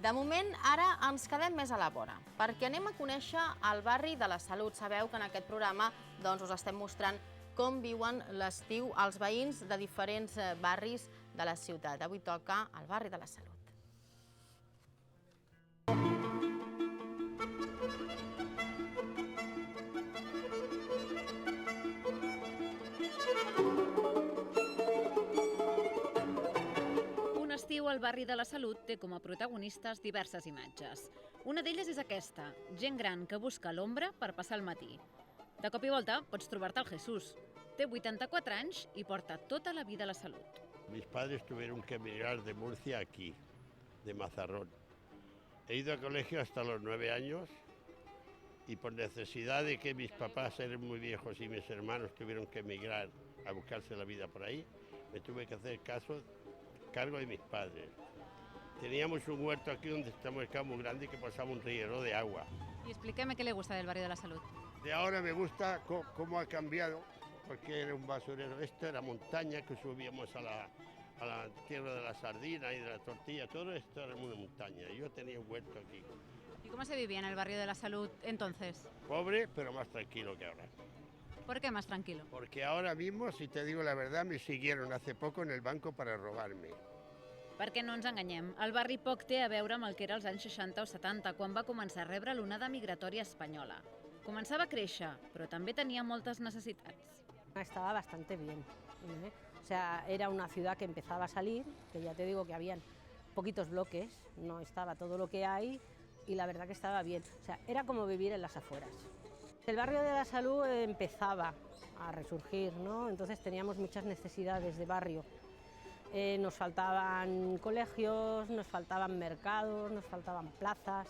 De moment, ara ens quedem més a la vora, perquè anem a conèixer el barri de la Salut. Sabeu que en aquest programa us estem mostrant com viuen l'estiu els veïns de diferents barris de la ciutat. Avui toca el barri de la Salut. El barri de la Salut té com a protagonistes diverses imatges. Una d'elles és aquesta, gent gran que busca l'ombra per passar el matí. De cop i volta pots trobar-te el Jesús. Té 84 anys i porta tota la vida a la Salut. Mis padres tuvieron que emigrar de Murcia aquí, de Mazarrón. He ido a colegio hasta los 9 años y por necesidad de que mis papás eran muy viejos y mis hermanos tuvieron que emigrar a buscarse la vida por ahí, me tuve que hacer cargo de mis padres. Teníamos un huerto aquí donde estamos el campo muy grande que pasaba un riero de agua. Y explíqueme qué le gusta del barrio de la Salut. De ahora me gusta cómo ha cambiado, porque era un basurero. Esto era montaña que subíamos a la tierra de la sardina y de la tortilla. Todo esto era una montaña. Yo tenía un huerto aquí. ¿Y cómo se vivía en el barrio de la Salut entonces? Pobre, pero más tranquilo que ahora. ¿Por qué más tranquilo? Porque ahora mismo, si te digo la verdad, me siguieron hace poco en el banco para robarme. Perquè no ens enganyem, el barri poc té a veure amb el que era als anys 60 o 70, quan va començar a rebre l'onada migratòria espanyola. Començava a créixer, però també tenia moltes necessitats. Estaba bastante bien, O sea, era una ciudad que empezaba a salir, que ya te digo que habían poquitos bloques, no estaba todo lo que hay y la verdad que estaba bien. O sea, era como vivir en las afueras. El barrio de la Salud empezaba a resurgir, ¿no? Entonces teníamos muchas necesidades de barrio. Nos faltaban colegios, nos faltaban mercados, nos faltaban plazas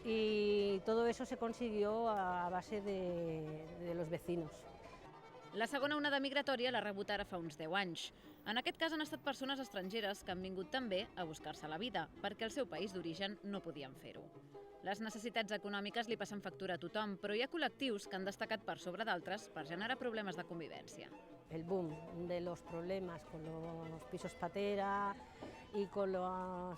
y todo eso se consiguió a base de los vecinos. La segona onada migratòria l'ha rebut ara fa uns 10 anys. En aquest cas han estat persones estrangeres que han vingut també a buscar-se la vida, perquè al seu país d'origen no podien fer-ho. Les necessitats econòmiques li passen factura a tothom, però hi ha col·lectius que han destacat per sobre d'altres per generar problemes de convivència. El boom de los problemas con los pisos patera y con la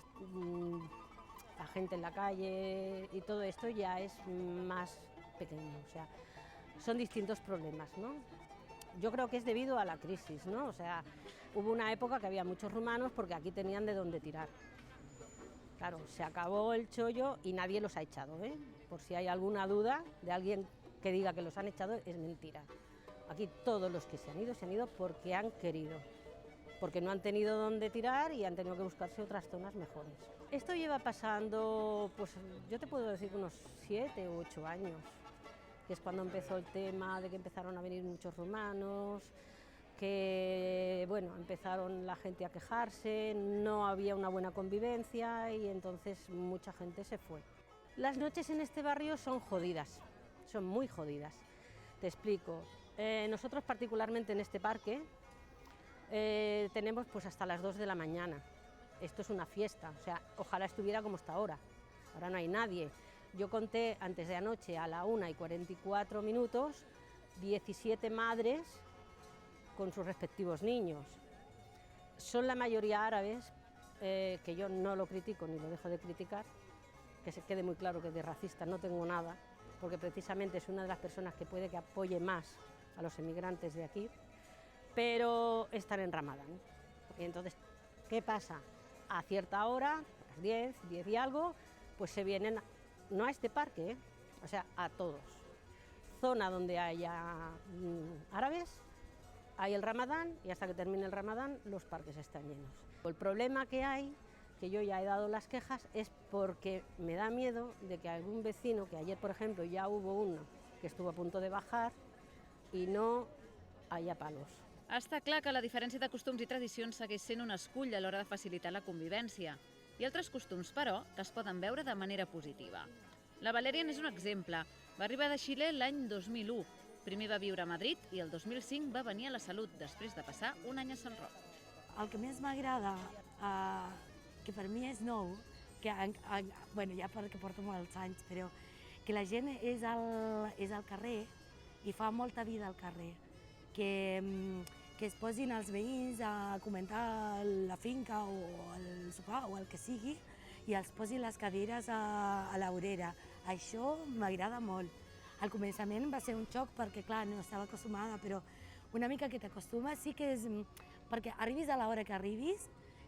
gente en la calle y todo esto ya es más pequeño, o sea, son distintos problemas, ¿no? Yo creo que es debido a la crisis, ¿no? O sea, hubo una época que había muchos rumanos porque aquí tenían de dónde tirar. Claro, se acabó el chollo y nadie los ha echado, ¿eh? Por si hay alguna duda de alguien que diga que los han echado, es mentira. Aquí todos los que se han ido porque han querido, porque no han tenido dónde tirar y han tenido que buscarse otras zonas mejores. Esto lleva pasando, pues yo te puedo decir unos 7 u 8 años, que es cuando empezó el tema de que empezaron a venir muchos rumanos, que bueno, empezaron la gente a quejarse, no había una buena convivencia y entonces mucha gente se fue. Las noches en este barrio son jodidas, son muy jodidas. Te explico. Nosotros particularmente en este parque tenemos pues hasta las 2 de la mañana. Esto es una fiesta, o sea, ojalá estuviera como está ahora. Ahora no hay nadie. Yo conté antes de anoche a la 1:44, 17 madres con sus respectivos niños. Son la mayoría árabes, que yo no lo critico ni lo dejo de criticar, que se quede muy claro que de racista no tengo nada, porque precisamente es una de las personas que puede que apoye más a los emigrantes de aquí, pero están en Ramadán. Y entonces, ¿qué pasa? A cierta hora, a las 10 y algo, pues se vienen, no a este parque, o sea, a todos. Zona donde haya árabes, hay el Ramadán y hasta que termine el Ramadán los parques están llenos. El problema que hay, que yo ya he dado las quejas, es porque me da miedo de que algún vecino, que ayer por ejemplo ya hubo uno que estuvo a punto de bajar y no haya palos. Està clar que la diferència de costums i tradicions segueix sent un escull a l'hora de facilitar la convivència. Hi ha altres costums, però, que es poden veure de manera positiva. La Valèria n'és un exemple. Va arribar de Xile l'any 2001. Primer va viure a Madrid i el 2005 va venir a la Salut, després de passar un any a Sant Roc. El que més m'agrada, que per mi és nou, que bueno, ja perquè porto molts anys, però que la gent és al carrer i fa molta vida al carrer, que es posin els veïns a comentar la finca o el sopar o el que sigui i els posi les cadires a l'orera. Això m'agrada molt. Al començament va ser un xoc perquè, clar, no estava acostumada, però una mica que t'acostumes sí que és... Perquè arribis a l'hora que arribis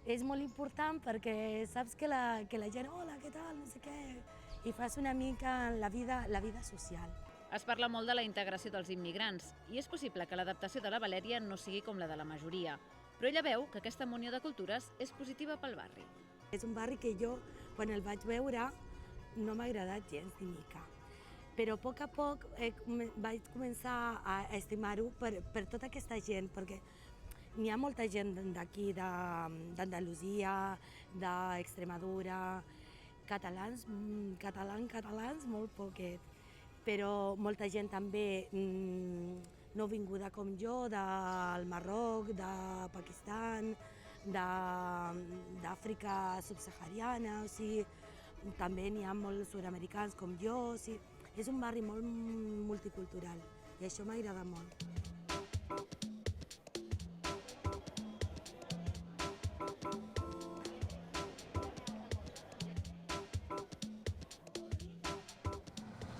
és molt important perquè saps que la gent, hola, què tal, no sé què, i fas una mica la vida social. Es parla molt de la integració dels immigrants i és possible que l'adaptació de la Valèria no sigui com la de la majoria, però ella veu que aquesta munió de cultures és positiva pel barri. És un barri que jo, quan el vaig veure, no m'ha agradat gens ni mica. Però a poc vaig començar a estimar-ho per tota aquesta gent, perquè n'hi ha molta gent d'aquí, d'Andalusia, d'Extremadura, catalans, molt poquet, però molta gent també no vinguda com jo, del Marroc, de Pakistan, d'Àfrica subsahariana, o sigui, també n'hi ha molts sud-americans com jo, o sigui, és un barri molt multicultural i això m'agrada molt.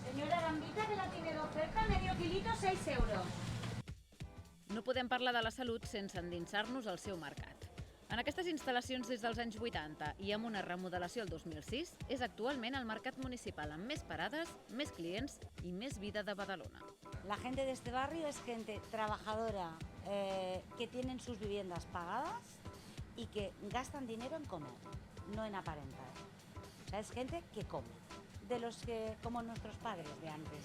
Señora Gambita, que la tiene de oferta, medio kilito, 6 euros. No podem parlar de la salut sense endinsar-nos al seu mercat. En aquestes instal·lacions des dels anys 80 i amb una remodelació el 2006, és actualment el mercat municipal amb més parades, més clients i més vida de Badalona. La gente de este barrio es gente trabajadora, que tienen sus viviendas pagadas y que gastan dinero en comer, no en aparentar. O sea, es gente que come, de los que, como nuestros padres de antes.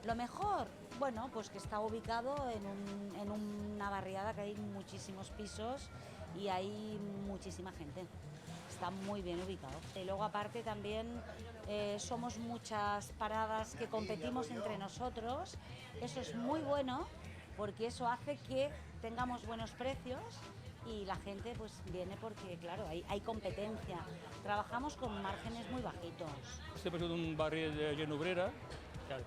Lo mejor, bueno, pues que está ubicado en una barriada que hay muchísimos pisos y hay muchísima gente. Está muy bien ubicado. Y luego aparte también somos muchas paradas que competimos entre nosotros. Eso es muy bueno porque eso hace que tengamos buenos precios y la gente pues viene porque, claro, hay competencia. Trabajamos con márgenes muy bajitos. Sempre ha sigut un barri de gent obrera,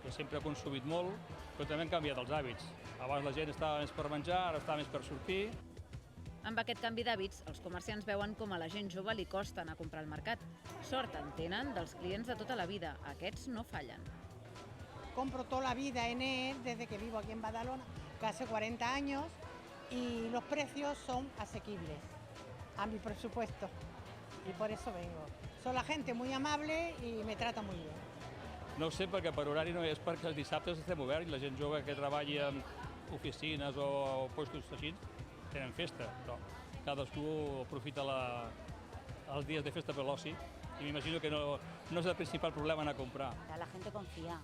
que sempre ha consumit molt, però també han canviat els hàbits. Abans la gent estava més per menjar, ara està més per sortir. Amb aquest canvi d'hàbits, els comerciants veuen com a la gent jove li costa anar a comprar al mercat. Sort en tenen dels clients de tota la vida. Aquests no fallen. Compro toda la vida en él desde que vivo aquí en Badalona, casi 40 años, y los precios son asequibles a mi presupuesto y por eso vengo. Son la gente muy amable y me trata muy bien. No ho sé perquè per horari no és perquè els dissabtes estem oberts i la gent jove que treballa en oficines o puestos així tenen festa, però cadascú aprofita els dies de festa per l'oci i m'imagino que no és el principal problema anar a comprar. La gente confía.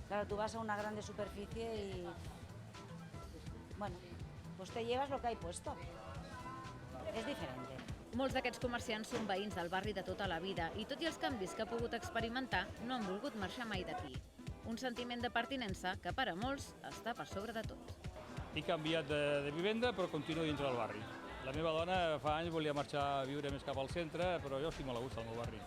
Claro, tú vas a una grande superficie y, bueno, pues te llevas lo que hay puesto. Es diferente. Molts d'aquests comerciants són veïns del barri de tota la vida i, tot i els canvis que ha pogut experimentar, no han volgut marxar mai d'aquí. Un sentiment de pertinença que per a molts està per sobre de tot. He canviat de vivenda però continuo dins del barri. La meva dona fa anys volia marxar a viure més cap al centre, però jo estic molt a gust al meu barri.